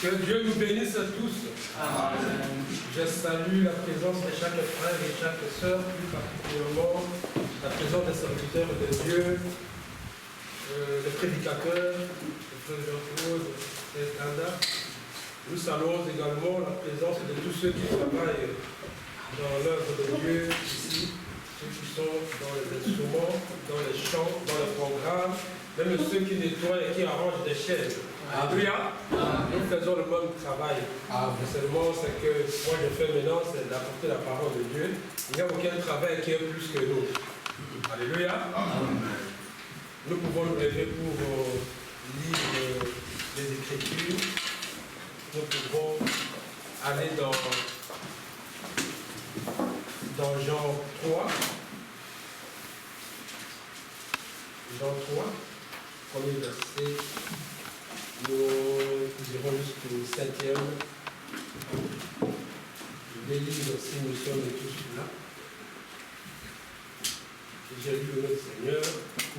Que Dieu nous bénisse tous. Amen. Je salue la présence de chaque frère et chaque sœur, plus particulièrement la présence des serviteurs de Dieu, les prédicateurs, le frère Jean-Claude, le frère Kanda. Nous saluons également la présence de tous ceux qui travaillent dans l'œuvre de Dieu ici, ceux qui sont dans les instruments, dans les chants, dans les programmes, même ceux qui nettoient et qui arrangent des chaises. Alléluia. Nous faisons le même travail. Seulement, c'est que moi je fais maintenant, c'est d'apporter la parole de Dieu. Il n'y a aucun travail qui est plus que nous. Alléluia. Nous pouvons nous lever pour lire les Écritures. Nous pouvons aller dans Jean 3. Jean 3, premier verset. Nous irons jusqu'au 5e. Je vais lire si nous sommes tous là. J'ai lu le Seigneur.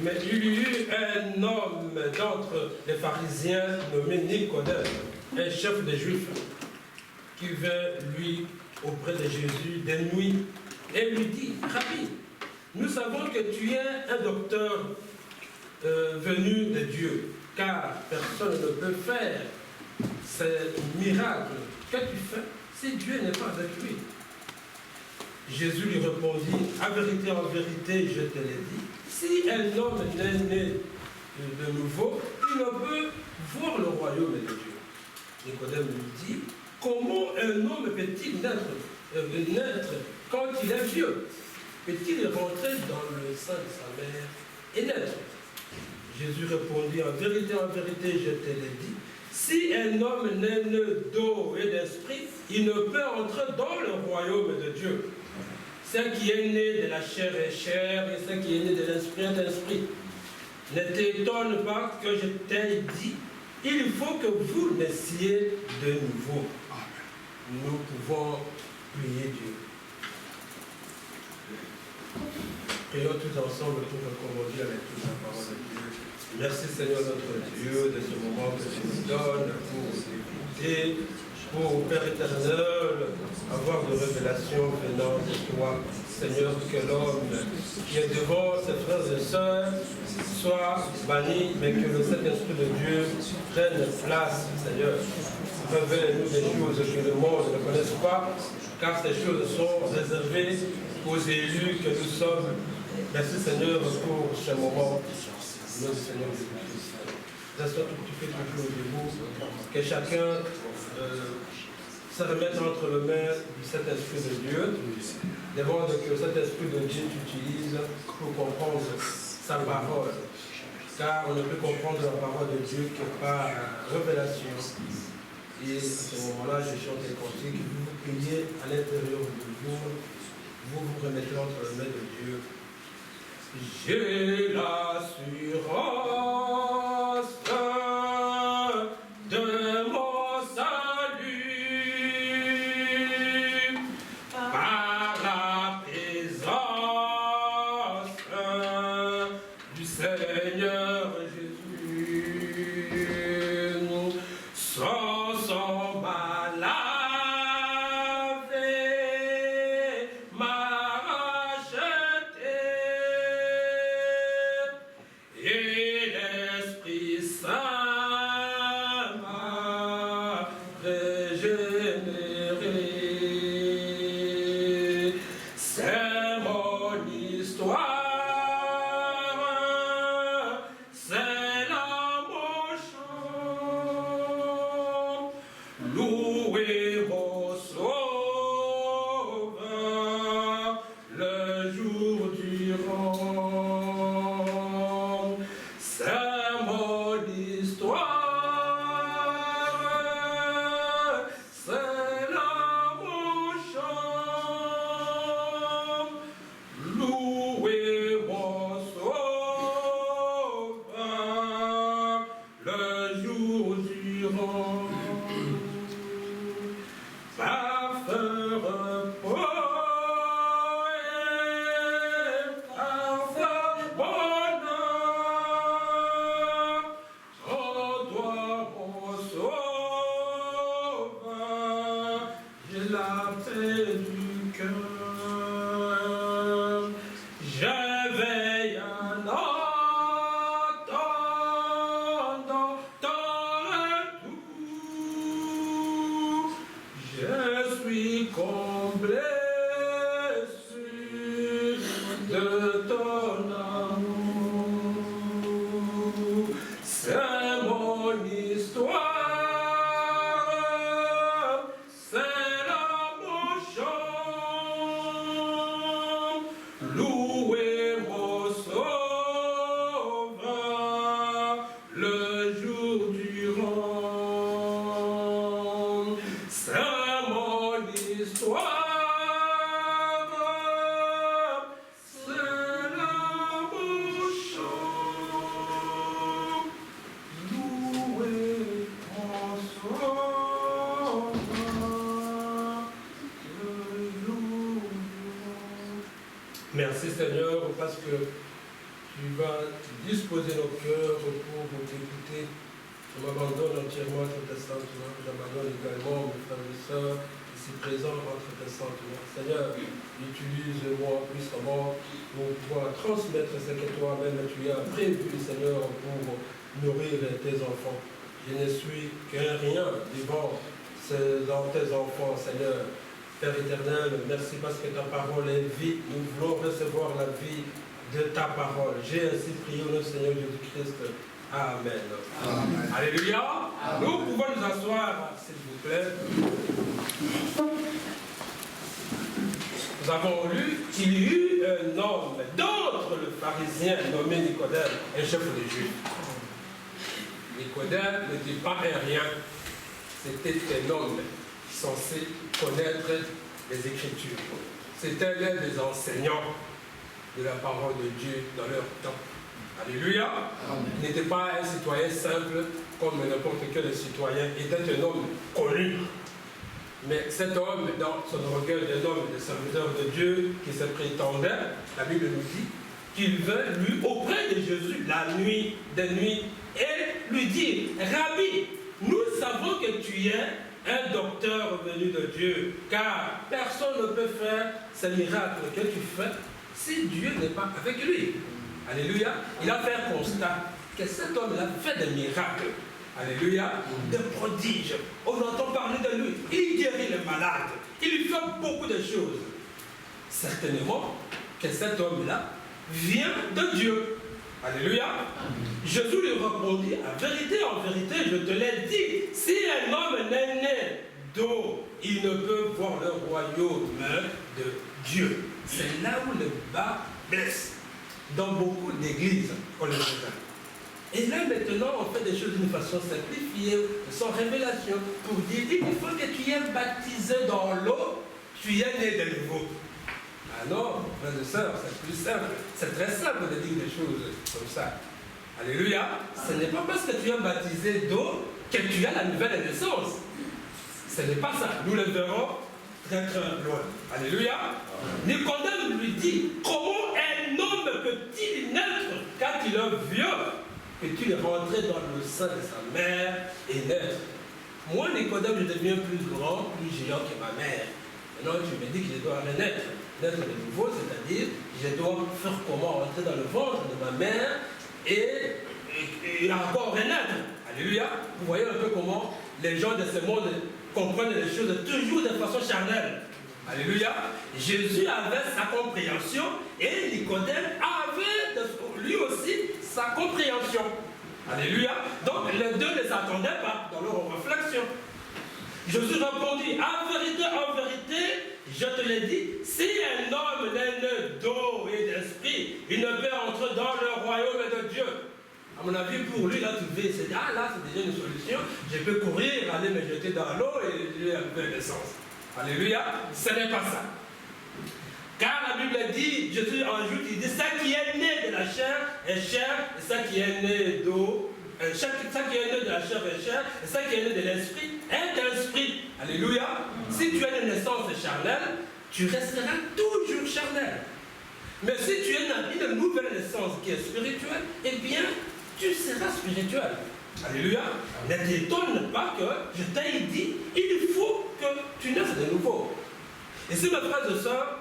Mais il y eut un homme d'entre les pharisiens nommé Nicodème, un chef des Juifs, qui vint lui auprès de Jésus des nuits et lui dit, Rabbi, nous savons que tu es un docteur venu de Dieu, car personne ne peut faire ces miracles que tu fais si Dieu n'est pas avec lui. Jésus lui répondit, en vérité, je te l'ai dit, si un homme n'est né de nouveau, il ne peut voir le royaume de Dieu. Nicodème lui dit, comment un homme peut-il naître quand il est vieux? Peut-il rentrer dans le sein de sa mère et naître? Jésus répondit, en vérité, je te l'ai dit, si un homme n'est né d'eau et d'esprit, il ne peut entrer dans le royaume de Dieu. Ce qui est né de la chair est chair, et ce qui est né de l'esprit est esprit. Ne t'étonne pas que je t'ai dit, il faut que vous naissiez de nouveau. Nous pouvons prier Dieu. Prions tous ensemble pour recommander avec toute la parole de Dieu. Merci Seigneur notre Dieu de ce moment que tu nous donnes pour écouter, pour Père éternel, avoir de révélations venant de toi. Seigneur, que l'homme qui est devant ses frères et sœurs soit banni, mais que le Saint-Esprit de Dieu prenne place, Seigneur. Révèle-nous des choses que le monde ne connaisse pas, car ces choses sont réservées aux élus que nous sommes. Merci Seigneur pour ce moment. Nom du Seigneur Jésus-Christ. J'espère que tu fais toujours debout, que chacun se remette entre les mains du Saint-Esprit de Dieu. Demande que cet Esprit de Dieu t'utilise pour comprendre sa parole. Car on ne peut comprendre la parole de Dieu que par révélation. Et à ce moment-là, je chante les cantiques. Vous priez à l'intérieur de vous. Vous vous remettez entre les mains de Dieu. J'ai l'assurance de mon salut par la présence du Seigneur Jésus. Son sang m'a lavé, m'a racheté. secrets du cœur. Je veille en attendant ton retour. Je suis comblé sûr de ton amour. C'est mon histoire, c'est là mon chant. Louez mon sauveur le jour durant. C'est mon histoire, c'est là mon chant. Louez mon sauveur le jour durant. Merci Seigneur parce que tu vas disposer nos cœurs pour t'écouter. Je m'abandonne entièrement entre tes saintes mains. J'abandonne également mes frères et sœurs ici présents entre tes saintes mains. Seigneur, utilise-moi puissamment pour pouvoir transmettre ce que toi-même tu as prévu, Seigneur, pour nourrir tes enfants. Je ne suis qu'un rien devant tes enfants, Seigneur. Père éternel, merci parce que ta parole est vie. Nous voulons recevoir la vie de ta parole. J'ai ainsi prié au nom du Seigneur Jésus-Christ. Amen. Amen. Alléluia. Amen. Nous pouvons nous asseoir, s'il vous plaît. Nous avons lu qu'il y eut un homme d'entre le pharisien nommé Nicodème, un chef des Juifs. Nicodème n'était pas un rien. C'était un homme censé connaître les Écritures. C'était l'un des enseignants de la parole de Dieu dans leur temps. Alléluia. Amen. Il n'était pas un citoyen simple comme n'importe quel citoyen. Il était un homme connu. Mais cet homme, dans son orgueil d'un homme de serviteur de Dieu qui se prétendait, la Bible nous dit qu'il vint lui auprès de Jésus la nuit des nuits et lui dit: Rabbi, nous savons que tu es un docteur venu de Dieu, car personne ne peut faire ces miracles que tu fais si Dieu n'est pas avec lui. Alléluia. Il a fait un constat que cet homme-là fait des miracles. Alléluia. Des prodiges. On entend parler de lui. Il guérit les malades. Il fait beaucoup de choses. Certainement que cet homme-là vient de Dieu. Alléluia. Jésus lui répondit: en vérité, je te l'ai dit, si un homme n'est né d'eau, il ne peut voir le royaume de Dieu. C'est là où le bas blesse. Dans beaucoup d'églises, on le fait. Et là maintenant, on fait des choses d'une façon simplifiée, sans révélation, pour dire: il faut que tu es baptisé dans l'eau, tu es né de nouveau. Ah non, frères et sœurs, c'est plus simple. C'est très simple de dire des choses comme ça. Alléluia. Ce n'est pas parce que tu es baptisé d'eau que tu as la nouvelle naissance. Ce n'est pas ça. Nous le verrons très très loin. Alléluia. Nicodème lui dit: comment un homme peut-il naître quand il est vieux? Peut-il rentrer dans le sein de sa mère et naître? Moi, Nicodème, je deviens plus grand, plus géant que ma mère. Maintenant, tu me dis que je dois renaître, naître de nouveau, c'est-à-dire je dois faire comment? Rentrer dans le ventre de ma mère et encore renaître. Alléluia. Vous voyez un peu comment les gens de ce monde comprennent les choses toujours de façon charnelle. Alléluia. Jésus avait sa compréhension et Nicodème avait lui aussi sa compréhension. Alléluia. Donc les deux ne s'attendaient pas dans leur réflexion. Jésus répondit: en vérité, je te l'ai dit, si un homme n'est né d'eau et d'esprit, il ne peut entrer dans le royaume de Dieu. À mon avis, pour lui, là, tu veux, c'est ah là, c'est déjà une solution. Je peux courir, aller me jeter dans l'eau et j'ai un peu d'essence. Alléluia. Ce n'est pas ça. Car la Bible dit, Jésus en ajoute, il dit: ça qui est né de la chair est chair, et ça qui est né d'eau, ça qui est né de la chair est chair, et ça qui est né de l'esprit est esprit. Alléluia. Si tu as une naissance charnelle, tu resteras toujours charnel. Mais si tu as une nouvelle naissance qui est spirituelle, eh bien, tu seras spirituel. Alléluia. Ne t'étonne pas que je t'ai dit, il faut que tu naisses de nouveau. Et si, mes frères et sœurs,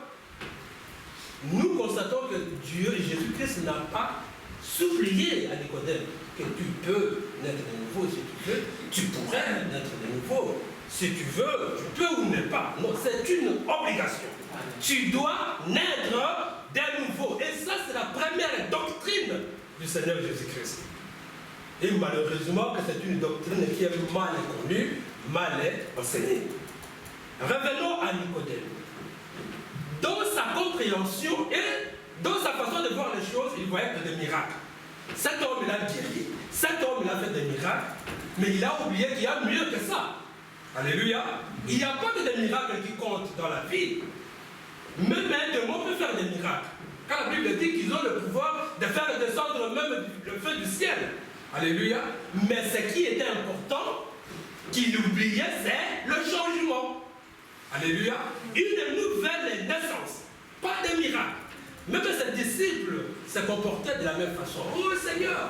nous constatons que Dieu et Jésus-Christ n'a pas supplié à Nicodème que tu peux naître de nouveau si tu veux, tu pourrais naître de nouveau. Si tu veux, tu peux ou ne pas. Non, c'est une obligation. Tu dois naître de nouveau. Et ça, c'est la première doctrine du Seigneur Jésus-Christ. Et malheureusement, que c'est une doctrine qui est mal connue, mal enseignée. Revenons à Nicodème. Dans sa compréhension et dans sa façon de voir les choses, il voyait que des miracles. Cet homme, il a guéri. Cet homme, il a fait des miracles. Mais il a oublié qu'il y a mieux que ça. Alléluia. Il n'y a pas que des miracles qui comptent dans la vie. Même un démon peut faire des miracles. Quand la Bible dit qu'ils ont le pouvoir de faire descendre même le feu du ciel. Alléluia. Mais ce qui était important, qu'il oubliait, c'est le changement. Alléluia. Une nouvelle naissance. Pas de miracle. Même ses disciples se comportaient de la même façon. Oh Seigneur,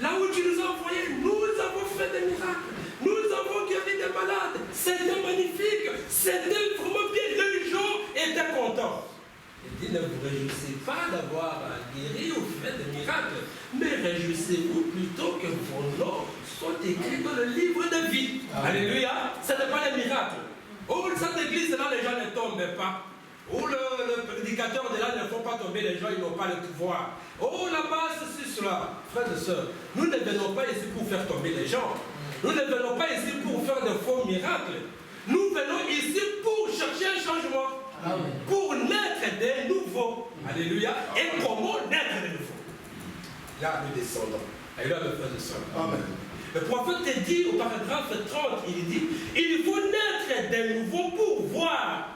là où tu nous as envoyés, nous avons fait des miracles. Nous avons guéri des malades. C'était magnifique. C'était vraiment bien. Les gens étaient contents. Il dit, ne vous réjouissez pas d'avoir guéri ou fait des miracles, mais réjouissez-vous plutôt que vos noms soient écrits dans le livre de vie. Alléluia. Ce n'est pas les miracles. Oh, cette église-là, les gens ne tombent pas. Oh, le prédicateur de là ne font pas tomber les gens, ils n'ont pas le pouvoir. Oh, là-bas, ceci, cela. Frères et sœurs, nous ne venons pas ici pour faire tomber les gens. Nous ne venons pas ici pour faire de faux miracles. Nous venons ici pour chercher un changement. Amen. Pour naître de nouveau. Alléluia. Et comment naître de nouveau? Là, nous descendons. Alléluia, mes frères et sœurs. Amen. Le prophète dit au paragraphe 30, il dit, il faut naître de nouveau pour voir.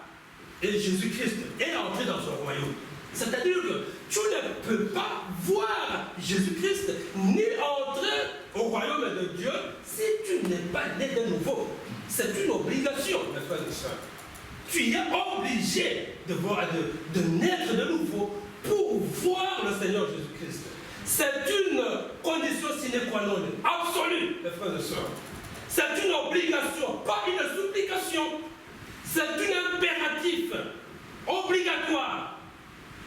Et Jésus-Christ est entré dans son royaume. C'est-à-dire que tu ne peux pas voir Jésus-Christ ni entrer au royaume de Dieu si tu n'es pas né de nouveau. C'est une obligation, mes frères et sœurs. Tu es obligé de naître de nouveau pour voir le Seigneur Jésus-Christ. C'est une condition sine qua non absolue, mes frères et sœurs. C'est une obligation, pas une supplication. C'est un impératif obligatoire.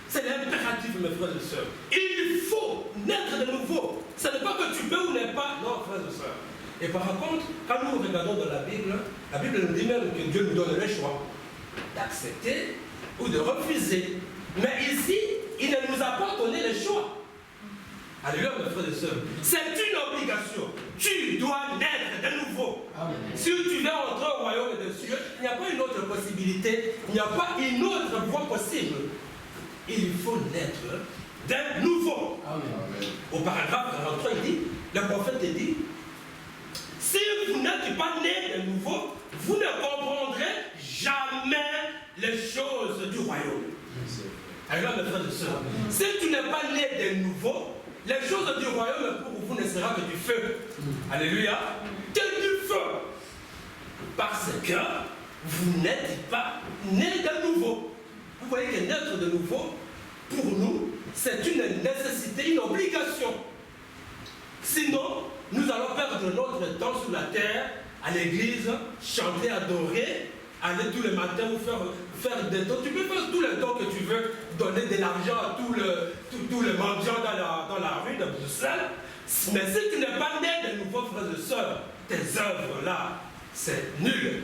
C'est l'impératif, mes frères et sœurs. Il faut naître de nouveau. Ce n'est pas que tu peux ou n'es pas. Non, frères et sœurs. Et par contre, quand nous regardons dans la Bible nous dit même que Dieu nous donne le choix d'accepter ou de refuser. Mais ici, il ne nous a pas donné le choix. Alléluia, mes frères et sœurs. C'est une obligation. Tu dois naître de nouveau. Amen. Si tu veux entrer au royaume des cieux, il n'y a pas une autre possibilité. Il n'y a pas une autre voie possible. Il faut naître de nouveau. Amen. Au paragraphe 43, il dit, le prophète dit, si vous n'êtes pas né de nouveau, vous ne comprendrez jamais les choses du royaume. Alléluia, mes frères et sœurs. Si tu n'es pas né de nouveau, les choses du royaume pour vous ne sera que du feu. Alléluia. Que du feu. Parce que vous n'êtes pas né de nouveau. Vous voyez que naître de nouveau, pour nous, c'est une nécessité, une obligation. Sinon, nous allons perdre notre temps sur la terre, à l'église, chanter, adorer, aller tous les matins ou faire des dons. Tu peux faire tous les dons que tu veux, donner de l'argent à tous les mendiants dans la rue de Bruxelles. Mais si tu n'es pas né de nouveau, frères et sœurs, tes œuvres-là, c'est nul.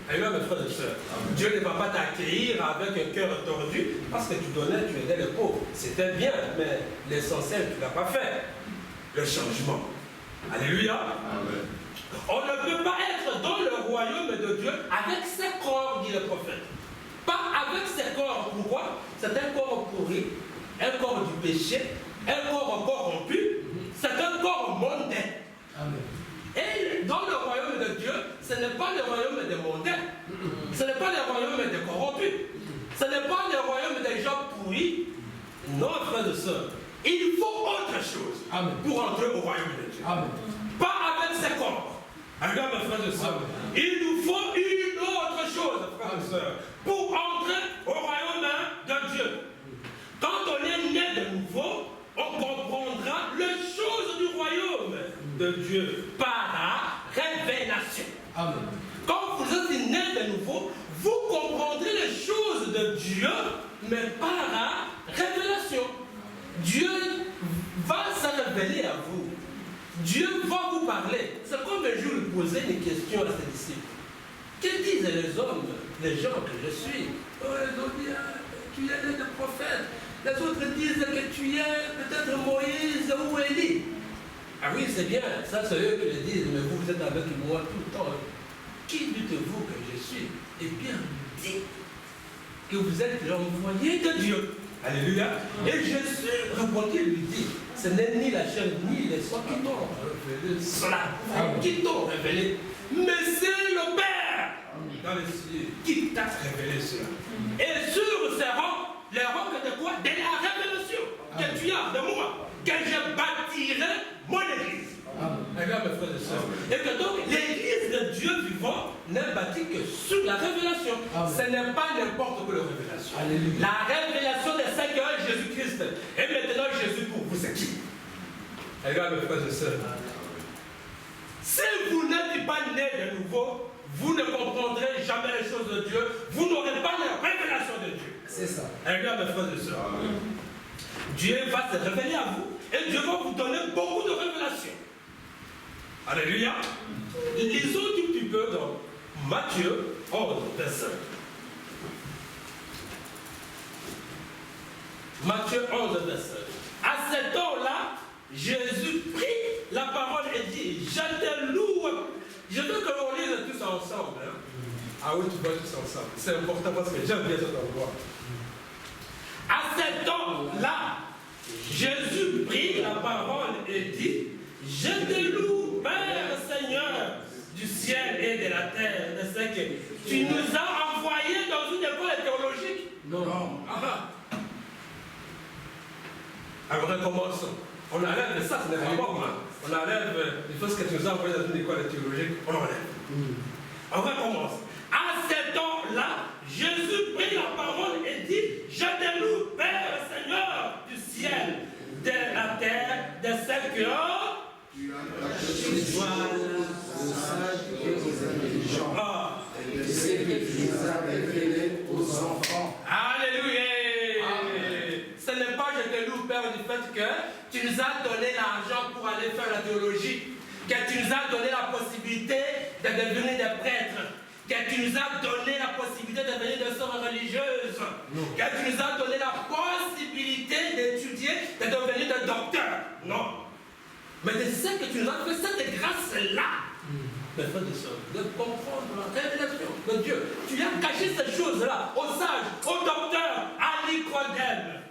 Alléluia, mes frères et sœurs. Dieu ne va pas t'accueillir avec un cœur tordu parce que tu donnais, tu aidais les pauvres. C'était bien, mais l'essentiel, tu ne l'as pas fait. Le changement. Alléluia. Amen. On ne peut pas être dans le royaume de Dieu avec ses corps, dit le prophète. Pas avec ses corps. Pourquoi? C'est un corps pourri, un corps du péché, un corps corrompu, c'est un corps mondain. Amen. Et dans le royaume de Dieu, ce n'est pas le royaume des mondains, ce n'est pas le royaume des corrompus, ce n'est pas le royaume des gens pourris. Non, frères et sœurs, il faut autre chose. Amen. Pour entrer au royaume de Dieu. Amen. Pas avec ses corps. Alléluia, mes frères et sœurs. Il nous faut une autre chose, frères et sœurs, pour entrer au royaume de Dieu. Quand on est né de nouveau, on comprendra les choses du royaume de Dieu par la révélation. Amen. Quand vous êtes né de nouveau, vous comprendrez les choses de Dieu, mais par la révélation. Dieu va se révéler à vous. Dieu va vous parler. C'est comme un jour il posait une question à ses disciples. Que disent les hommes, les gens que je suis? Oh, ils ont dit, tu es le prophète. Les autres disent que tu es peut-être Moïse ou Élie. Ah oui, c'est bien, ça c'est eux qui le disent, mais vous êtes avec moi tout le temps. Qui dites-vous que je suis? Eh bien, dites que vous êtes l'envoyé de Dieu. Alléluia. Et Jésus répondit et lui dit, ce n'est ni la chair ni les soins qui t'ont révélé cela, qui t'ont révélé, mais c'est le Père dans les cieux qui t'a révélé cela. Et sur ces rangs, les rangs de quoi? De la révélation que tu as de moi, que je bâtirai mon église. Regarde mes frères et sœurs. Et que donc l'église de Dieu vivant n'est bâtie que sur la révélation. Ce n'est pas n'importe quelle révélation. Alléluia. La révélation de Seigneur Jésus-Christ. Et maintenant Jésus pour vous c'est qui? Regarde mes frères et sœurs. Si vous n'êtes pas né de nouveau, vous ne comprendrez jamais les choses de Dieu. Vous n'aurez pas la révélation de Dieu. C'est ça. Regarde mes frères et sœurs. Dieu va se révéler à vous et Dieu va vous donner beaucoup de révélations. Alléluia. Lisons tout petit peu dans Matthieu 11, verset 1. Matthieu 11, verset 1. À ce temps-là, Jésus prit la parole et dit, je te loue. Je veux que l'on lise tous ensemble. Hein? Ah oui, tu vois tous ensemble. C'est important parce que j'aime bien cet endroit. À ce temps-là, Jésus prit la parole et dit, je te loue, Père Seigneur du ciel et de la terre, de ce que tu nous as envoyés dans une école théologique. Non. Alors recommençons. On enlève ça, ce n'est pas bon. On enlève les choses que tu nous as envoyées dans une école théologique. On enlève. On recommence. À ce temps-là, Jésus prit la parole et dit, je te loue, Père Seigneur du ciel, de la terre, de ce que tu as aux sages et aux intelligents, et de ce que tu nous as révélé aux enfants. Alléluia. Ce n'est pas je te loue, Père, du fait que tu nous as donné l'argent pour aller faire la théologie, que tu nous as donné la possibilité de devenir des prêtres, que tu nous as donné la possibilité de devenir des sœurs religieuses, que tu nous as donné la possibilité d'étudier, de devenir des docteurs. Non. Mais de ce que tu nous as fait, cette grâce-là, mes frères et sœurs, de comprendre la révélation de Dieu. Tu as caché ces choses-là aux sages, aux docteurs, à Nicodème.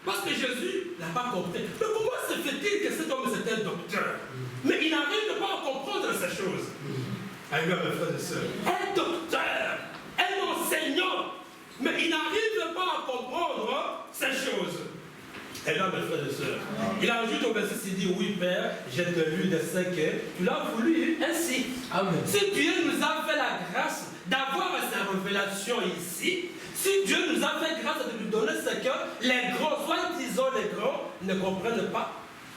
Parce que Jésus n'a pas compris. Mais comment se fait-il que cet homme était un docteur? Mais il n'arrive pas à comprendre ces choses. Alléluia, mes frères et sœurs. Un docteur, un enseignant, mais il n'arrive pas à comprendre ces choses. Et là, mes frères et sœurs, il ajoute au verset, il dit, oui, Père, j'ai lu de ce que tu l'as voulu ainsi. Amen. Si Dieu nous a fait la grâce d'avoir sa révélation ici, si Dieu nous a fait grâce de nous donner ce que les grands, soit disons les grands, ne comprennent pas,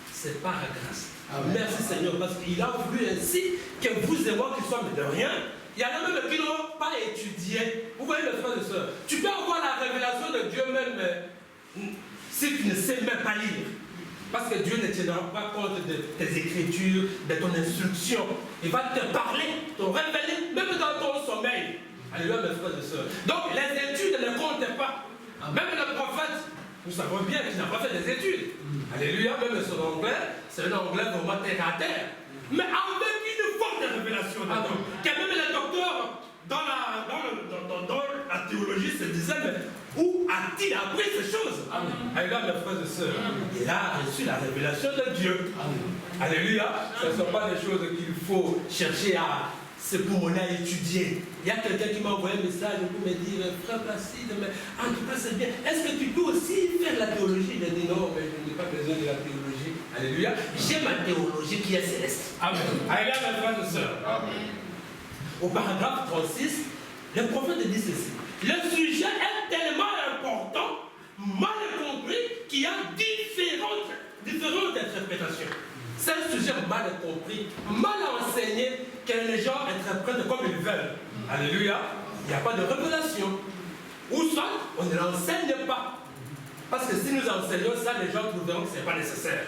c'est par la grâce. Amen. Merci Seigneur, parce qu'il a voulu ainsi que vous et moi qui sommes de rien. Il y en a même qui n'ont pas étudié. Vous voyez, mes frères et sœurs, tu peux avoir la révélation de Dieu même si tu ne sais même pas lire. Parce que Dieu ne tiendra pas compte de tes écritures, de ton instruction. Il va te parler, te révéler, même dans ton sommeil. Alléluia, mes frères et sœurs. Donc, les études ne comptent pas. Même le prophète, nous savons bien qu'il n'a pas fait des études. Alléluia, même son anglais, c'est un anglais vraiment terre à terre. Mais avec une forte révélation dedans. Car même les docteurs dans la théologie se disaient, mais où a-t-il appris ces choses? Alléluia, mes frères et sœurs. Il a reçu la révélation de Dieu. Alléluia. Ce ne sont pas des choses qu'il faut chercher à se prouver, à étudier. Il y a quelqu'un qui m'a envoyé un message pour me dire, frère Placide, mais en tout cas c'est bien. Est-ce que tu peux aussi faire la théologie? Il a dit non, mais je n'ai pas besoin de la théologie. Alléluia. J'ai ma théologie qui est céleste. Amen. Alléluia, mes frères et sœurs. Amen. Au paragraphe 36, le prophète dit ceci. Le sujet est tellement important, mal compris, qu'il y a différentes interprétations. C'est un sujet mal compris, mal enseigné, que les gens interprètent comme ils veulent. Alléluia. Il n'y a pas de révélation. Ou soit, on ne l'enseigne pas. Parce que si nous enseignons ça, les gens trouveront que ce n'est pas nécessaire.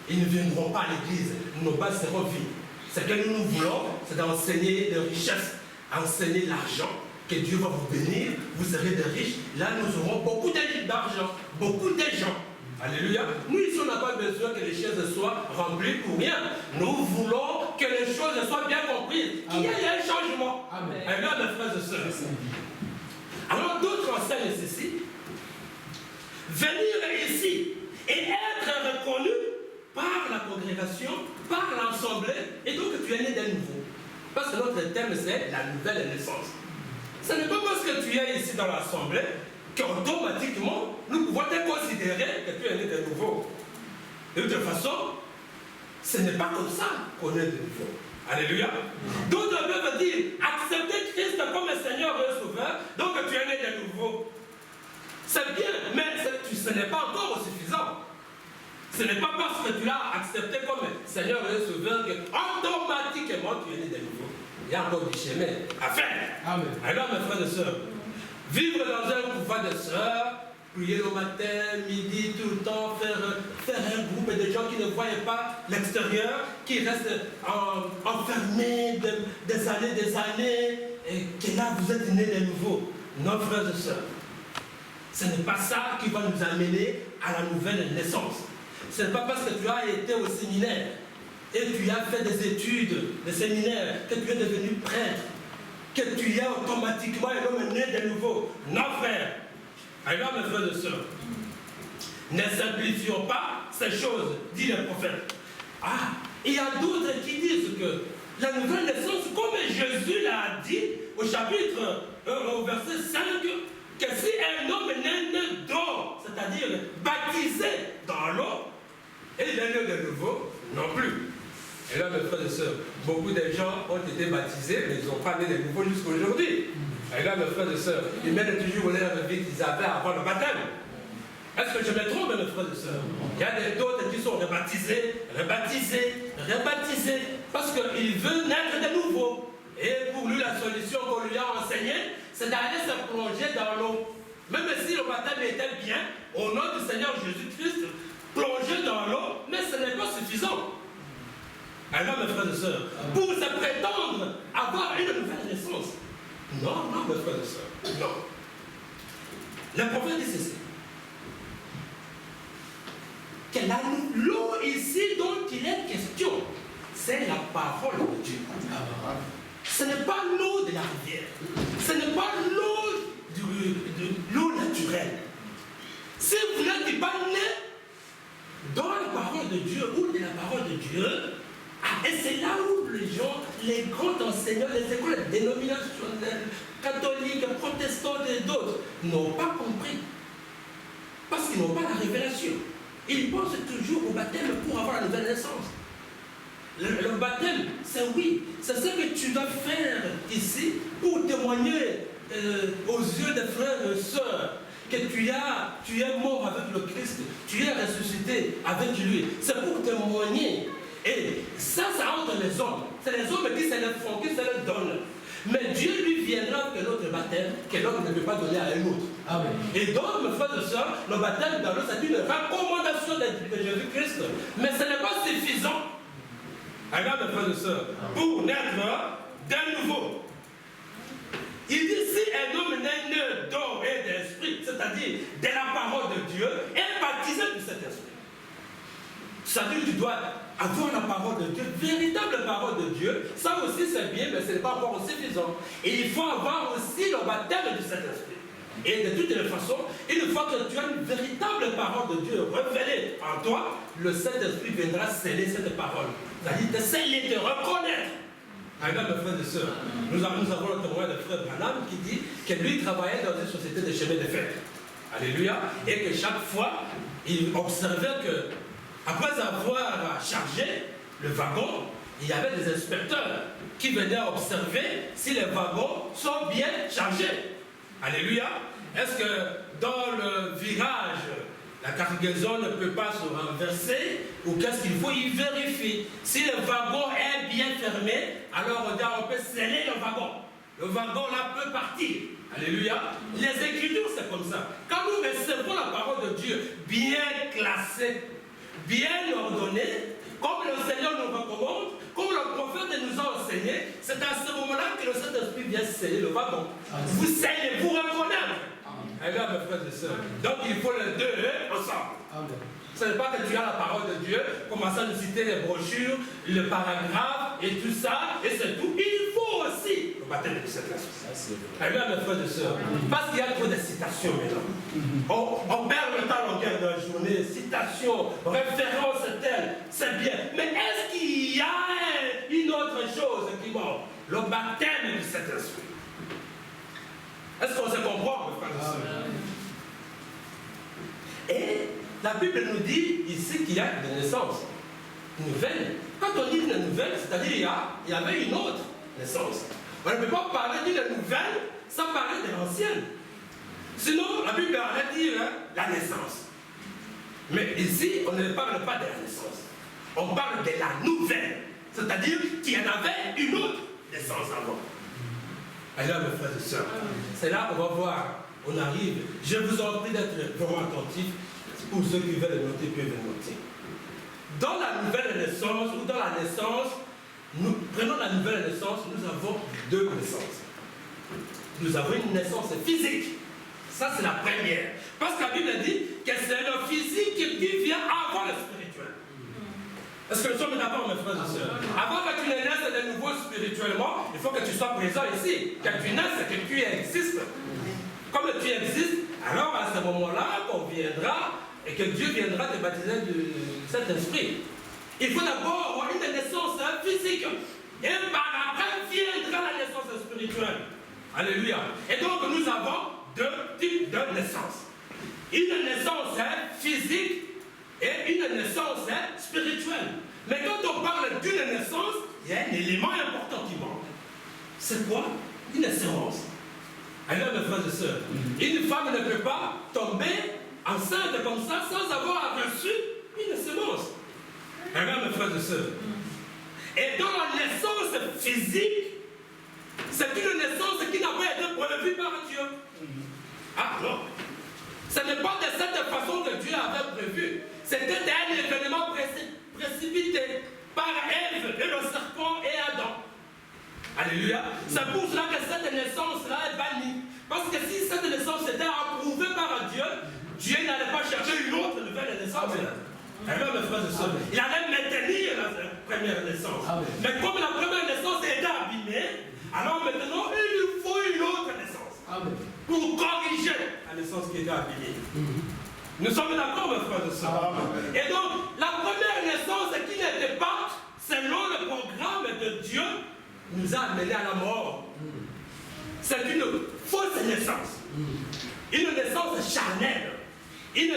Ils ne viendront pas à l'église. Nos bases seront vides. Ce que nous voulons, c'est d'enseigner les richesses, enseigner l'argent, que Dieu va vous bénir, vous serez des riches. Là, nous aurons beaucoup d'argent, beaucoup de gens. Alléluia. Nous, ici, on n'a pas besoin que les choses soient remplies pour rien. Nous voulons que les choses soient bien comprises, qu'il y ait un changement. Amen. Alléluia, mes frères et sœurs. Alors, d'autres enseignent ceci. Venir ici et être reconnu par la congrégation, par l'assemblée, et donc tu es né de nouveau. Parce que notre thème, c'est la nouvelle naissance. Ce n'est pas parce que tu es ici dans l'assemblée qu'automatiquement, nous pouvons te considérer que tu es né de nouveau. De toute façon, ce n'est pas comme ça qu'on est de nouveau. Alléluia. D'autres peuvent dire, accepter Christ comme Seigneur et Sauveur, donc tu es né de nouveau. C'est bien, mais ce n'est pas encore suffisant. Ce n'est pas parce que tu l'as accepté comme Seigneur et Sauveur que automatiquement tu es né de nouveau. Il y a encore du chemin à faire. Amen. Alors mes frères et sœurs, vivre dans un couvent de sœurs, prier le matin, midi, tout le temps, faire un groupe de gens qui ne voient pas l'extérieur, qui restent enfermés des années, et que là vous êtes nés de nouveau. Non, frères et sœurs, ce n'est pas ça qui va nous amener à la nouvelle naissance. Ce n'est pas parce que tu as été au séminaire et tu as fait des études de séminaire que tu es devenu prêtre, que tu es automatiquement un homme né de nouveau. Non, frère. Alors, mes frères et sœurs, ne simplifions pas ces choses, dit le prophète. Ah, il y a d'autres qui disent que la nouvelle naissance, comme Jésus l'a dit au chapitre, au verset 5, que si un homme est né d'eau, c'est-à-dire baptisé dans l'eau, et il est né de nouveau, non plus. Et là, mes frères et sœurs, beaucoup de gens ont été baptisés, mais ils n'ont pas né de nouveau jusqu'à aujourd'hui. Et là, mes frères et sœurs, ils mènent toujours la vie qu'ils avaient avant le baptême. Est-ce que je me trompe, mes frères et sœurs? Il y a d'autres qui sont rebaptisés, parce qu'il veut naître de nouveau. Et pour lui, la solution qu'on lui a enseignée, c'est d'aller se plonger dans l'eau. Même si le baptême était bien, au nom du Seigneur Jésus-Christ, plonger dans l'eau, mais ce n'est pas suffisant. Alors, mes frères et sœurs, pour se prétendre avoir une nouvelle naissance, non, mes frères et sœurs, non. Le prophète dit ceci, que l'eau ici dont il est question, c'est la parole de Dieu. Ce n'est pas l'eau de la rivière, ce n'est pas l'eau naturelle. Si vous n'êtes pas né dans la parole de Dieu ou de la parole de Dieu, et c'est là où les gens, les grands enseignants, les écoles dénominationnelles, catholiques, protestantes et d'autres, n'ont pas compris. Parce qu'ils n'ont pas la révélation. Ils pensent toujours au baptême pour avoir la nouvelle naissance. Le baptême, c'est oui, c'est ce que tu dois faire ici pour témoigner aux yeux des frères et sœurs que tu es mort avec le Christ, tu es ressuscité avec lui. C'est pour témoigner. Et ça entre les hommes. C'est les hommes qui se le font, qui se le donnent. Mais Dieu lui viendra que notre baptême, que l'homme ne peut pas donner à un autre. Amen. Et donc, mes frères et sœurs, le baptême dans l'eau, c'est une recommandation de Jésus-Christ. Mais ce n'est pas suffisant. Alors, mes frères et sœurs, pour naître de nouveau, il dit si un homme n'est né d'eau et d'esprit, c'est-à-dire de la parole de Dieu, est baptisé de cet esprit. C'est-à-dire que tu dois avoir la parole de Dieu, véritable parole de Dieu. Ça aussi c'est bien, mais ce n'est pas encore suffisant. Et il faut avoir aussi le baptême du Saint-Esprit. Et de toutes les façons, une fois que tu as une véritable parole de Dieu révélée en toi, le Saint-Esprit viendra sceller cette parole. C'est-à-dire te sceller, te reconnaître. Alors, mes frères et sœurs, nous avons le témoin de frère Branham qui dit que lui travaillait dans une société de chemin de fer. Alléluia. Et que chaque fois, il observait que après avoir chargé le wagon, il y avait des inspecteurs qui venaient observer si les wagons sont bien chargés. Alléluia. Est-ce que dans le virage, La cargaison ne peut pas se renverser, ou qu'est-ce qu'il faut? Il vérifie. Si le wagon est bien fermé, alors regarde, on peut sceller le wagon. Le wagon là peut partir. Alléluia. Les Écritures, c'est comme ça. Quand nous recevons la parole de Dieu bien classée, bien ordonnée, comme le Seigneur nous recommande, comme le prophète nous a enseigné, c'est à ce moment-là que le Saint-Esprit vient sceller le wagon. Vous scellez, vous reconnaître. Amen, mes frères et sœurs. Donc il faut les deux ensemble. Amen. Ce n'est pas que tu as la parole de Dieu, commencer à nous citer les brochures, le paragraphe et tout ça, et c'est tout. Il faut aussi le baptême de cette nation. Amen, mes frères et sœurs. Parce qu'il y a trop de citations maintenant. On perd le temps longueur de la journée, citation, référence telle, c'est bien. Mais est-ce qu'il y a une autre chose qui manque? Le baptême de cet esprit. Est-ce qu'on se comprend, mes frères et sœurs? Et la Bible nous dit ici qu'il y a des naissances nouvelles. Quand on dit une nouvelle, c'est-à-dire il y avait une autre naissance. On ne peut pas parler d'une nouvelle sans parler de l'ancienne. Sinon, la Bible allait dire la naissance. Mais ici, on ne parle pas de la naissance. On parle de la nouvelle. C'est-à-dire qu'il y en avait une autre naissance avant. Alors, mes frères et sœurs, c'est là qu'on va voir, on arrive. Je vous en prie d'être vraiment attentifs. Pour ceux qui veulent le noter, peuvent le noter. Dans la nouvelle naissance, ou dans la naissance, nous prenons la nouvelle naissance, nous avons deux naissances. Nous avons une naissance physique. Ça, c'est la première. Parce que la Bible dit que c'est le physique qui vient avant le spirituel. Est-ce que nous sommes d'accord, mes frères et sœurs? Avant que tu ne naisses de nouveau spirituellement, il faut que tu sois présent ici. Que tu naisses, que tu existes. Comme tu existes, alors à ce moment-là, on viendra et que Dieu viendra te baptiser de cet esprit. Il faut d'abord avoir une naissance physique. Et par après viendra la naissance spirituelle. Alléluia. Et donc nous avons deux types de naissance. Une naissance physique et une naissance spirituelle. Mais quand on parle d'une naissance, il y a un élément important qui manque. C'est quoi? Une sémence. Alors, mes frères et sœurs, une femme ne peut pas tomber enceinte comme ça sans avoir reçu une sémence. Alors, mes frères et sœurs. Et dans la naissance physique, c'est une naissance qui n'a pas été prévue par Dieu. Ah non. Ce n'est pas de cette façon que Dieu avait prévu. C'était un événement précipité par Ève et le serpent et Adam. Alléluia. C'est pour cela que cette naissance-là est bannie. Parce que si cette naissance était approuvée par Dieu, Dieu n'allait pas chercher une autre nouvelle naissance. Amen, mes frères et sœurs. Il allait maintenir la première naissance. Amen. Mais comme la première naissance était abîmée, alors maintenant il faut une autre naissance. Amen. Pour corriger la naissance qui était abîmée. Nous sommes d'accord, mes frères et sœurs. Et donc, la première naissance qui n'était pas selon le programme de Dieu, nous a amenés à la mort. C'est une fausse naissance. Une naissance charnelle. Une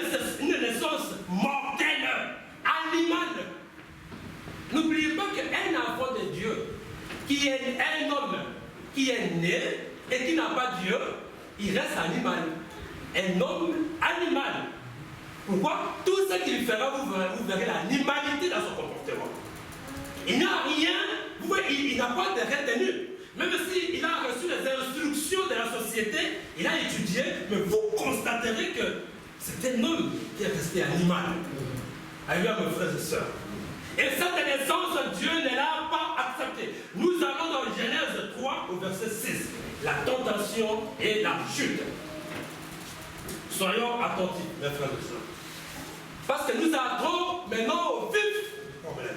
naissance mortelle, animale. N'oubliez pas qu'un enfant de Dieu, qui est un homme, qui est né et qui n'a pas Dieu, il reste animal. Un homme animal. Pourquoi? Tout ce qu'il fera, vous verrez l'animalité dans son comportement. Il n'a rien, vous voyez, il n'a pas de retenue. Même s'il a reçu les instructions de la société, il a étudié, mais vous constaterez que c'est un homme qui est resté animal. Alléluia, mes frères et sœurs. Et cette naissance, Dieu ne l'a pas acceptée. Nous allons dans Genèse 3 au verset 6. La tentation et la chute. Soyons attentifs, mes frères et sœurs. Parce que nous entrons maintenant au vif du problème.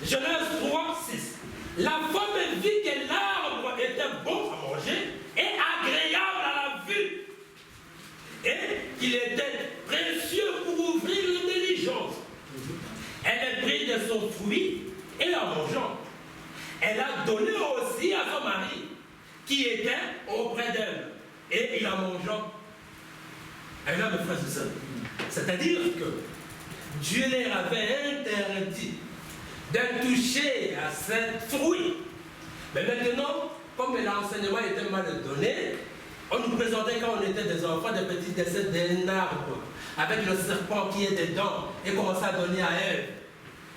Genèse 3, 6. La femme vit que l'arbre était bon à manger et agréable à la vue, et qu'il était précieux pour ouvrir l'intelligence. Elle prit de son fruit et la mangeant. Elle a donné aussi à son mari, qui était auprès d'elle, et il la mangeant. Elle a, mes frères et sœurs. C'est-à-dire que Dieu leur avait interdit de toucher à ce fruit. Mais maintenant, comme l'enseignement était mal donné, On nous présentait quand on était des enfants, des petits dessins d'un arbre, avec le serpent qui est dedans, et commençait à donner à Ève.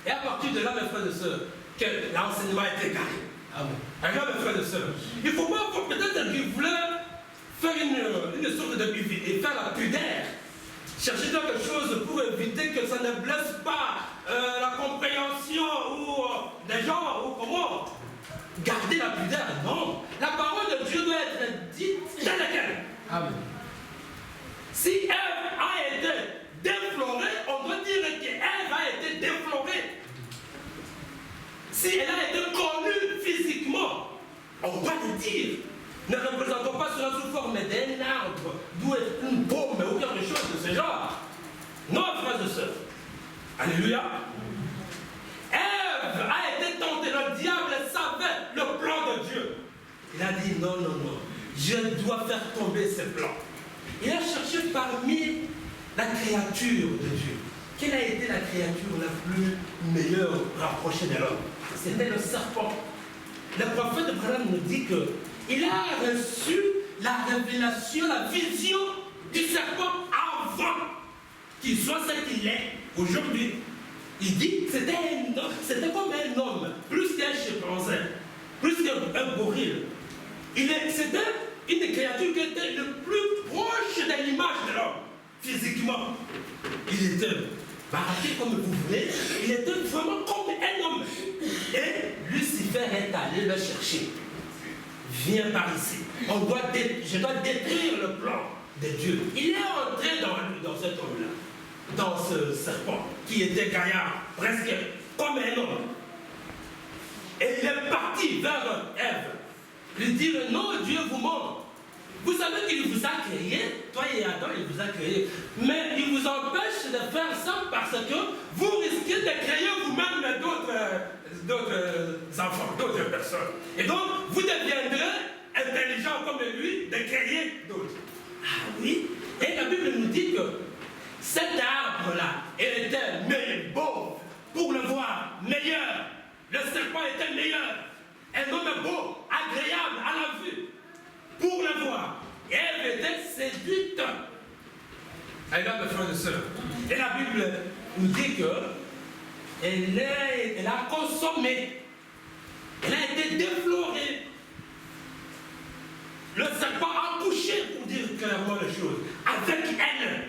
Et à partir de là, mes frères et sœurs, que l'enseignement était carré. Alors, mes frères et sœurs, il ne faut pas peut-être qu'ils voulaient faire une sorte de et faire la pudeur. Chercher quelque chose pour éviter que ça ne blesse pas la compréhension ou des gens ou comment. Garder la pudeur, non. La parole de Dieu doit être dite telle qu'elle. Amen. Si Ève a été déflorée, on doit dire qu'Ève a été déflorée. Si elle a été connue physiquement, on doit le dire. Ne représentons pas cela sous forme d'un arbre, d'où est une pomme ou quelque chose de ce genre. Non, frères et sœurs. Alléluia. Ève a été tentée, le diable savait le plan de Dieu. Il a dit non, non, non, je dois faire tomber ce plan. Il a cherché parmi la créature de Dieu. Quelle a été la créature la plus meilleure rapprochée de l'homme? C'était le serpent. Le prophète Abraham nous dit qu'il a reçu la révélation, la vision du serpent avant qu'il soit ce qu'il est aujourd'hui. Il dit que c'était comme un homme, plus qu'un chimpanzé, plus qu'un gorille. C'était une créature qui était le plus proche de l'image de l'homme, physiquement. Il était baraqué comme vous voulez, il était vraiment comme un homme. Et Lucifer est allé le chercher. Viens par ici. Je dois détruire le plan de Dieu. Il est entré dans cet homme-là, dans ce serpent qui était gaillard, presque comme un homme. Et il est parti vers Ève. Lui dire non, Dieu vous ment. Vous savez qu'il vous a créé, toi et Adam, il vous a créé. Mais il vous empêche de faire ça parce que vous risquez de créer vous-même d'autres enfants, d'autres personnes. Et donc, vous deviendrez intelligent comme lui de créer d'autres. Ah oui. Et la Bible nous dit que cet arbre-là, il était beau pour le voir, meilleur. Le serpent était meilleur. Un homme beau, agréable à la vue, pour le voir. Et elle était séduite. Elle a mes frères et sœurs. Et la Bible nous dit qu'elle a consommé. Elle a été déflorée. Le serpent a couché, pour dire clairement les choses, avec elle.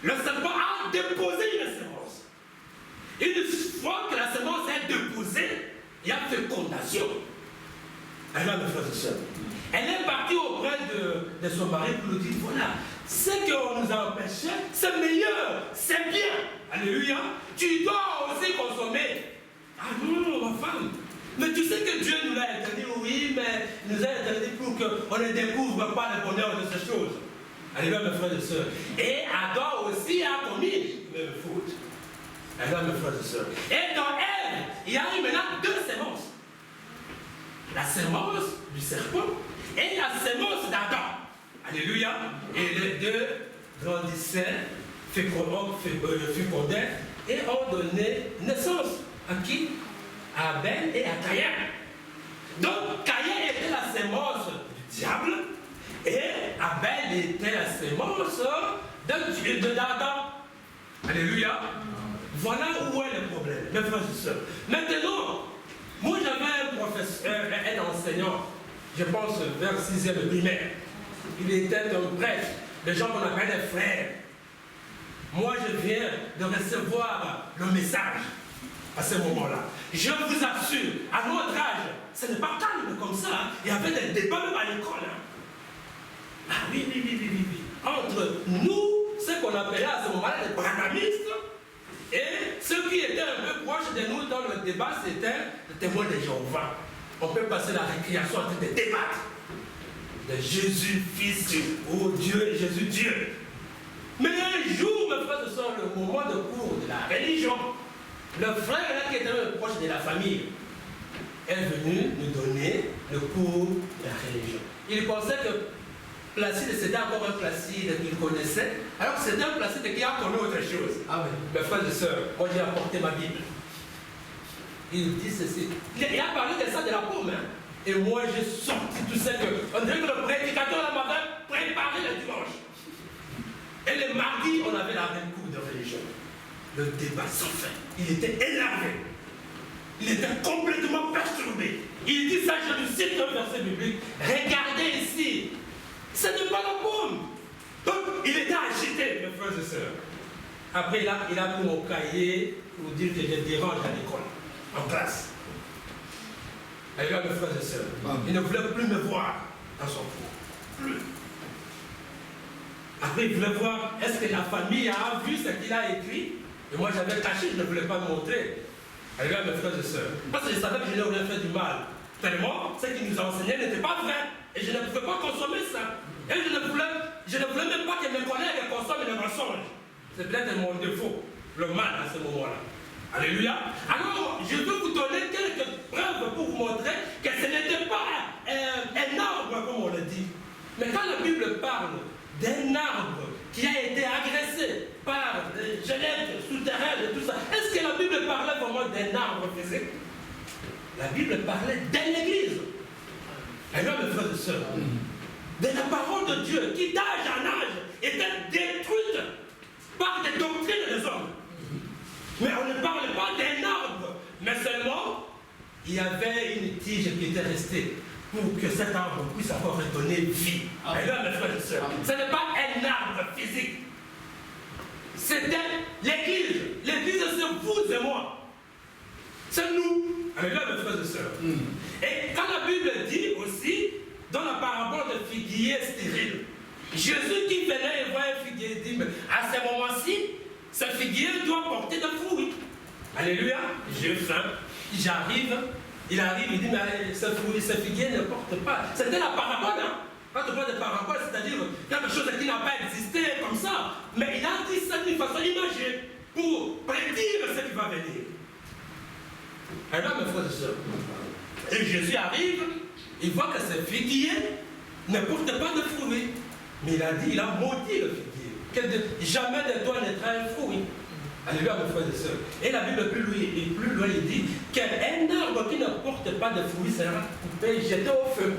Le serpent a déposé une sémence. Une fois que la sémence est déposée, il y a fécondation. Elle a mes frères et sœurs. Elle est partie auprès de son mari pour lui dire, voilà, ce qu'on nous a empêché, c'est meilleur, c'est bien. Alléluia. Tu dois aussi consommer. Ah non, ma femme. Mais tu sais que Dieu nous l'a interdit, oui, mais il nous a interdit pour qu'on ne découvre pas le bonheur de ces choses. Alléluia, mes frères et sœurs. Et Adam aussi a commis une même faute. Alléluia, mes frères et sœurs. Et dans elle, il y a eu maintenant deux sémences. La sémence du serpent et la sémence d'Adam. Alléluia. Et les deux grandissaient, fécondaient et ont donné naissance à qui? À Abel et à Caïn. Donc Caïn était la sémence du diable et Abel était la sémence d'Adam. Alléluia. Voilà où est le problème, mes frères et sœurs. Maintenant, moi j'avais un professeur, un enseignant, je pense vers 6e primaire. Il était un prêtre, des gens qu'on appelle des frères. Moi je viens de recevoir le message à ce moment-là. Je vous assure, à notre âge, ce n'est pas calme comme ça. Hein. Il y avait des débats même à l'école. Hein. Ah oui. Entre nous, ce qu'on appelait à ce moment-là les branhamistes, et ceux qui étaient un peu proches de nous dans le débat, c'était le témoin de Jéhovah. On peut passer la récréation en train de débattre de Jésus, Fils ou Dieu et Jésus, Dieu. Mais un jour, mes frères et sœurs, le moment de cours de la religion, le frère là qui était un proche de la famille est venu nous donner le cours de la religion. Il pensait que Placide, c'était encore un Placide qu'il connaissait, alors que c'était un Placide qui a connu autre chose. Ah oui. Mes frères et sœurs, moi j'ai apporté ma Bible. Il dit ceci. Il a parlé de ça, de la pomme. Hein. Et moi j'ai sorti tout ça que. On dirait que le prédicateur là m'avait préparé le dimanche. Et le mardi, on avait la même cours de religion. Le débat sans fin. Il était énervé. Il était complètement perturbé. Il dit ça, je lui cite un verset biblique. Regardez ici. Ce n'est pas la pomme. Donc, il était agité, mes frères et sœurs. Après, il a pris mon cahier pour dire que je dérange à l'école, en classe. Et là, mes frères et sœurs, il ne voulait plus me voir dans son cours. Plus. Après, il voulait voir, est-ce que la famille a vu ce qu'il a écrit? Et moi, j'avais caché, je ne voulais pas montrer. Et là, mes frères et sœurs, parce que je savais que je n'aurais fait du mal. Tellement, ce qu'il nous a enseigné n'était pas vrai. Et je ne pouvais pas consommer ça. Et je ne voulais même pas que mes collègues consomment les mensonges. C'est peut-être mon défaut, le mal à ce moment-là. Alléluia. Alors, je veux vous donner quelques preuves pour vous montrer que ce n'était pas un arbre, comme on le dit. Mais quand la Bible parle d'un arbre qui a été agressé par des gelettes souterraines et tout ça, est-ce que la Bible parlait vraiment d'un arbre physique? La Bible parlait d'une église. Alors, mes frères et sœurs, de la parole de Dieu qui d'âge en âge était détruite par des doctrines des hommes. Mais on ne parle pas d'un arbre, mais seulement il y avait une tige qui était restée pour que cet arbre puisse encore redonner vie. Alors, mes frères et sœurs, ce n'est pas un arbre physique. C'était l'église. L'église, c'est vous et moi. C'est nous. Alors, mes frères et sœurs. Et quand la Bible dit aussi, dans la parabole de figuier stérile, Jésus qui venait et voyait un figuier, dit, mais à ce moment-ci, ce figuier doit porter des fruits. Alléluia. J'ai faim. J'arrive. Il arrive, il dit, mais ce figuier ne porte pas. C'était la parabole, hein. Quand on parle de parabole, c'est-à-dire quelque chose qui n'a pas existé comme ça. Mais il a dit ça d'une façon imagée pour prédire ce qui va venir. Alors, mes frères et sœurs, et Jésus arrive, il voit que ce figuier ne porte pas de fruits. Mais il a dit, il a maudit le figuier. Que jamais de toi naîtra un fruit. Alléluia, mes frères et sœurs. Et la Bible plus loin, il dit qu'un arbre qui ne porte pas de fruits sera coupé, jeté au feu.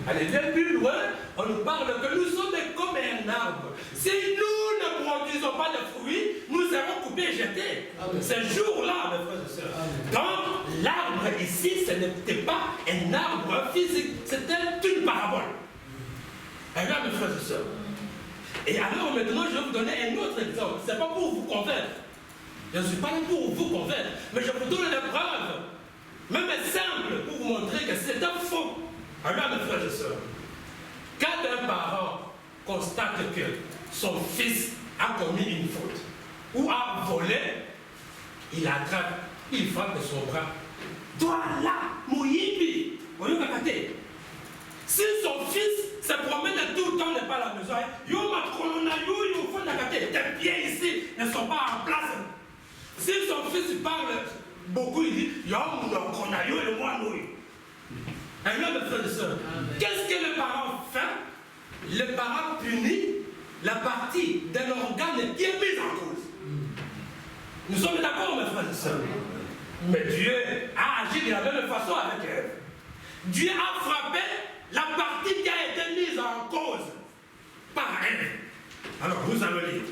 Alléluia, plus loin, on nous parle que nous sommes comme un arbre. Si nous ne produisons pas de fruits, nous serons coupés et jetés. Ce jour-là, mes frères et sœurs. Donc, l'arbre ici, ce n'était pas un arbre physique, c'était une parabole. Alléluia, mes frères et sœurs. Et alors maintenant, je vais vous donner un autre exemple. Ce n'est pas pour vous convaincre. Je ne suis pas là pour vous convaincre, mais je vous donne des preuves, même simples, pour vous montrer que c'est un faux. Alors, mes frères et sœurs, quand un parent constate que son fils a commis une faute ou a volé, il l'attrape, il frappe son bras. Toi là, mouyibi, si son fils se promène tout le temps, n'est pas à la maison, tes pieds ici ne sont pas en place. Si son fils parle beaucoup, il dit alors, mes frères et sœurs, qu'est-ce que le parent fait? Le parent punit la partie de l'organe qui est mise en cause. Nous sommes d'accord, mes frères et sœurs. Mais Dieu a agi de la même façon avec Ève. Dieu a frappé la partie qui a été mise en cause par Ève. Alors, nous allons lire.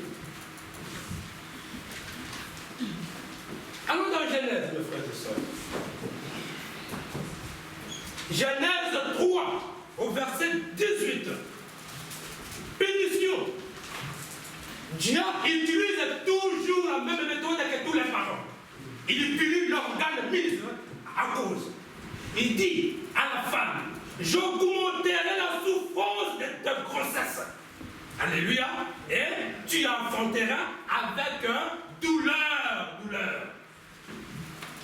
Allons dans Genèse, mes frères et sœurs. Genèse 3, au verset 18. Punition. Dieu utilise toujours la même méthode que tous les parents. Il punit l'organe mis à cause. Il dit à la femme, j'augmenterai la souffrance de ta grossesse. Alléluia. Et tu enfanteras avec douleur.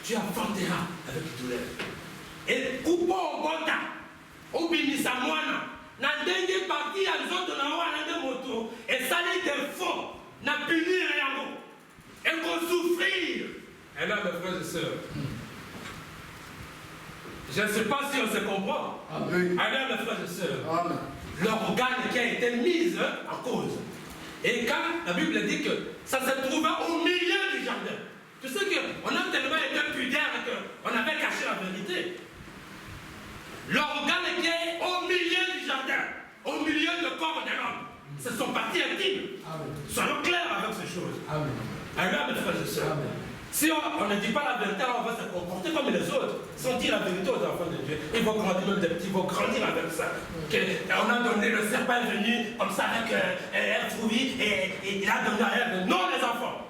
Tu enfanteras avec douleur. Et coupe au bota, au binisa moana, na ndenge parti à l'autre na wana de moto, et ça les défauts, na punir yango, et qu'on souffrir. Et là, mes frères et sœurs, je ne sais pas si on se comprend. Amen. Alors, mes frères et sœurs, l'organe qui a été mis en cause. Et quand la Bible dit que ça se trouvait au milieu du jardin, tu sais qu'on a tellement été pudeurs qu'on avait caché la vérité. L'organe qui est au milieu du jardin. au milieu du corps de l'homme. C'est son parti intime. Soyons clairs avec ces choses. Alors, mes frères et sœurs, si on ne dit pas la vérité, on va se comporter comme les autres, sans dire la vérité aux enfants de Dieu. Ils vont grandir, même des petits vont grandir avec ça. On a donné, le serpent est venu comme ça avec un fruit et il a donné à Ève. Non, les enfants.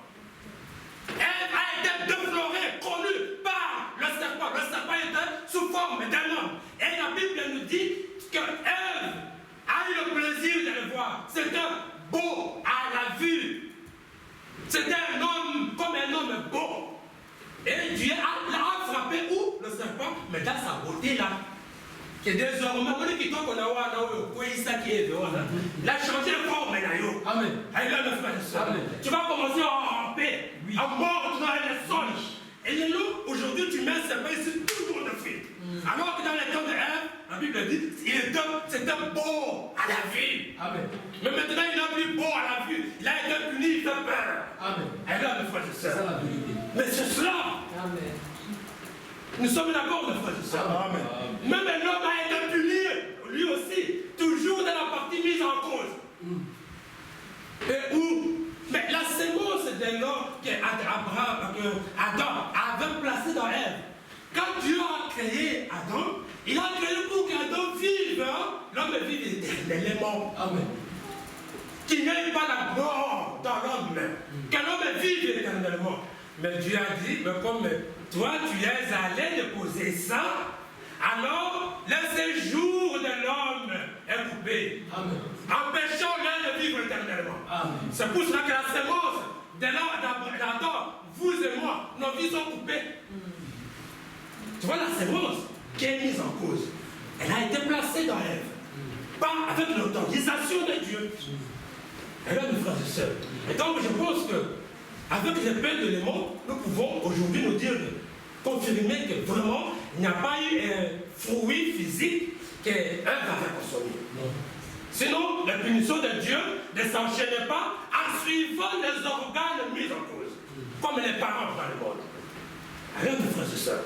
Ève a été déflorée, connue par le serpent. Le serpent était sous forme d'un homme. Et la Bible nous dit que Ève a eu le plaisir de le voir. C'était beau à la vue. C'était un homme comme un homme beau. Et Dieu l'a frappé où? Le serpent, mais dans sa beauté là. Que désormais, on dit qu'on il a changé de forme. Amen. Tu vas commencer à ramper, à mordre dans les sols. Et nous, aujourd'hui, tu mets un serpent ici, tout le monde fuit. Alors que dans les temps de Ève, la Bible dit, c'était beau à la vue. Amen. Mais maintenant, il n'est plus beau à la vue. Il a été puni, il fait peur. Amen. Et là, mes frères et sœurs. C'est ça la vérité. Mais c'est cela. Amen. Nous sommes d'accord, mes frères et sœurs. Amen. Même un homme a été puni, lui aussi, toujours dans la partie mise en cause. Et où? Mais la sémence de l'homme qu'Adam avait placé dans Ève. Quand Dieu a créé Adam, il a créé pour qu'Adam vive, l'homme vive éternellement. Amen. Qu'il n'y ait pas la mort dans l'homme, que l'homme vive éternellement. Mais Dieu a dit, mais comme toi tu es allé déposer ça, alors le séjour de l'homme est coupé. Amen. Empêchons l'un de vivre éternellement. C'est pour cela que la sémence d'Adam, vous et moi, nos vies sont coupées. Tu vois la sémence qui est mise en cause. Elle a été placée dans Ève. Pas avec l'autorisation de Dieu. Et là, mes frères et sœurs. Et donc je pense que avec les peines d'éléments, nous pouvons aujourd'hui nous dire, confirmer que vraiment, il n'y a pas eu un fruit physique qu'Ève avait consommé. Sinon, la punition de Dieu ne s'enchaînait pas en suivant les organes mis en cause, comme les parents dans le monde. Alors, mes frères et sœurs,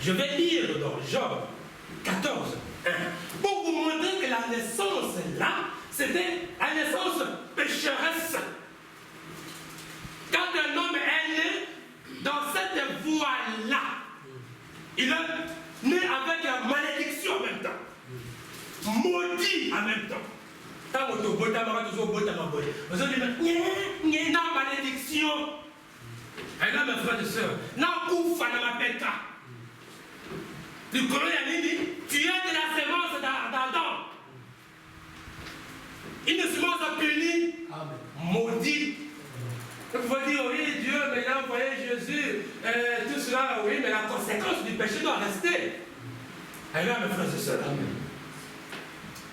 je vais lire dans Job 14, 1, pour vous montrer que la naissance là, c'était la naissance pécheresse. Quand un homme est né dans cette voie-là, il est né avec la malédiction en même temps, maudit en même temps. Quand on te dit, non, malédiction. Et là, mes frères et sœurs, non, ouf, ma pète. Tu es de la sémence d'Adam. Une sémence punie, maudit. Vous pouvez dire, oui, Dieu, mais il a envoyé Jésus, tout cela, oui, mais la conséquence du péché doit rester. Alors, mes frères et sœurs.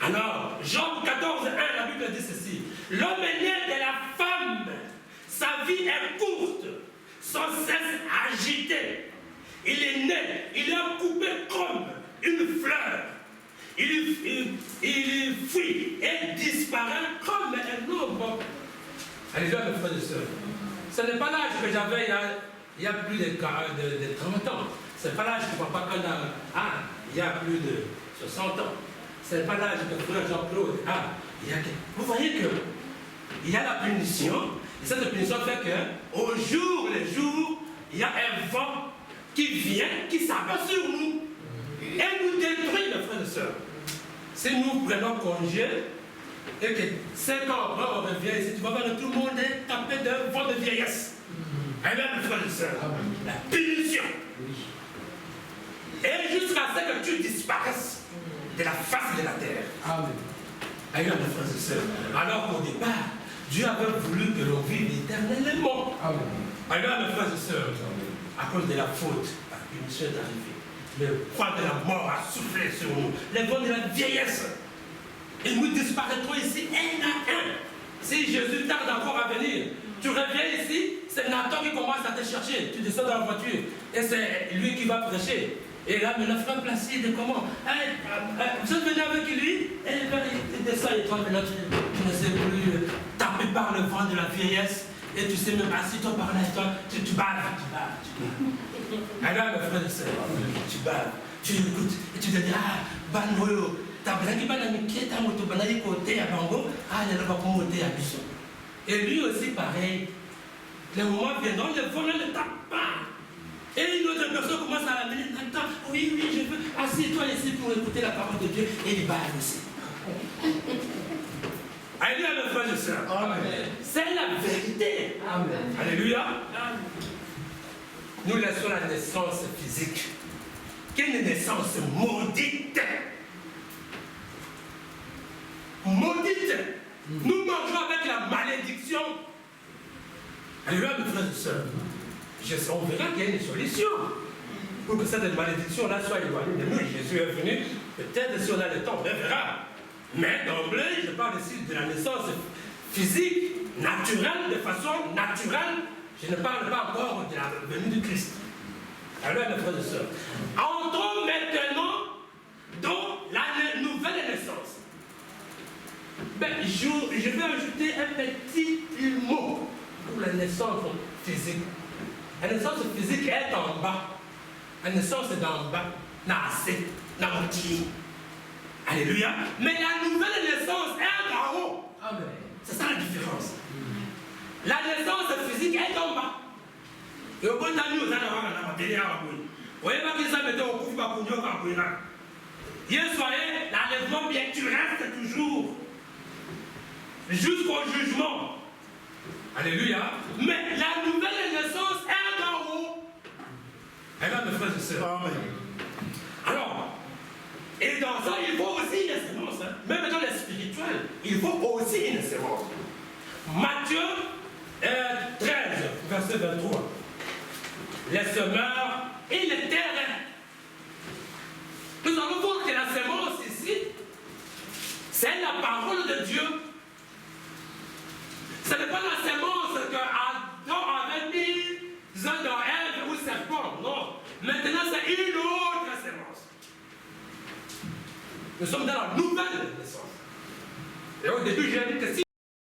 Alors, Job 14, 1, la Bible dit ceci. L'homme est né de la femme, sa vie est courte, sans cesse agité. Il est né, il est coupé comme une fleur. Il fuit et disparaît comme un homme. Alléluia, mes frères et sœurs. Ce n'est pas l'âge que j'avais il y a plus de 30 ans. Ce n'est pas l'âge que papa a il y a plus de 60 ans. Ce n'est pas l'âge que frère Jean-Claude a. Vous voyez qu'il y a la punition. Et cette punition fait qu'au jour le jour, il y a un vent qui vient, qui s'abat sur nous. Et nous détruit, mes frères et sœurs. Si nous prenons congé, et que 5 ans après on revient ici, tu vas voir que tout le monde est tapé d'un vent de vieillesse. Et bien, mes frères et sœurs, la punition. Et jusqu'à ce que tu disparaisses de la face de la terre. Amen. Et bien, mes frères et sœurs, alors qu'au départ, Dieu avait voulu que l'on vive éternellement. Amen. Et bien, mes frères et sœurs, à cause de la faute, la punition est arrivée. Le froid de la mort a soufflé sur nous. Les vents de la vieillesse. Et nous disparaîtrons ici un à un. Si Jésus tarde encore à venir, tu reviens ici, c'est Nathan qui commence à te chercher. Tu descends dans la voiture et c'est lui qui va prêcher. Et là, mais le frère Placide, comment vous êtes venu avec lui et il descend et toi, maintenant tu ne sais plus taper par le vent de la vieillesse. Et tu sais même assis-toi par là et toi, tu baves. Alors, mes frères et sœurs, tu baves, tu écoutes et tu te dis, Banoyo. Et lui aussi pareil. Les moments viendront, le vol ne tape pas. Et une autre personne commence à l'amener. Attends, oui, je veux. Assieds-toi ici pour écouter la parole de Dieu. Et il va aussi. Alléluia, mes frères et sœurs. Amen. C'est la vérité. Amen. Alléluia. Amen. Nous laissons la naissance physique. Quelle naissance maudite. Maudite. Nous mangeons avec la malédiction. Alléluia, mes frères et sœurs. On verra qu'il y a une solution pour que cette malédiction-là soit éloignée de nous. Jésus est venu. Peut-être si on a le temps, on verra. Mais d'emblée, je parle ici de la naissance physique, naturelle, de façon naturelle. Je ne parle pas encore de la venue du Christ. Alléluia, mes frères et sœurs. Entrons maintenant dans la nouvelle naissance. Je vais ajouter un petit mot pour la naissance physique. La naissance physique est en bas. La naissance est en bas. Nasser, namoti. Alléluia. Mais la nouvelle naissance est en haut. Amen. C'est ça la différence. La naissance physique est en bas. Et au bout de la nuit, vous allez avoir la matérielle à vous. Vous voyez pas que ça mettait au coup, pas pour nous, hier soirée, l'enlèvement bien, tu restes toujours. Jusqu'au jugement. Alléluia. Mais la nouvelle naissance est en haut. Amen, mes frères et sœurs. Amen. Alors, et dans ça, il faut aussi une sémence. Hein. Même dans les spirituels, il faut aussi une sémence. Matthieu 13, verset 23. Les semeurs et les terrains. Nous allons voir que la sémence ici, c'est la parole de Dieu. Ce n'est pas la sémence que Adam avait mis dans Ève ou serpent, non. Maintenant, c'est une autre sémence. Nous sommes dans la nouvelle naissance. Et au début, j'ai dit que si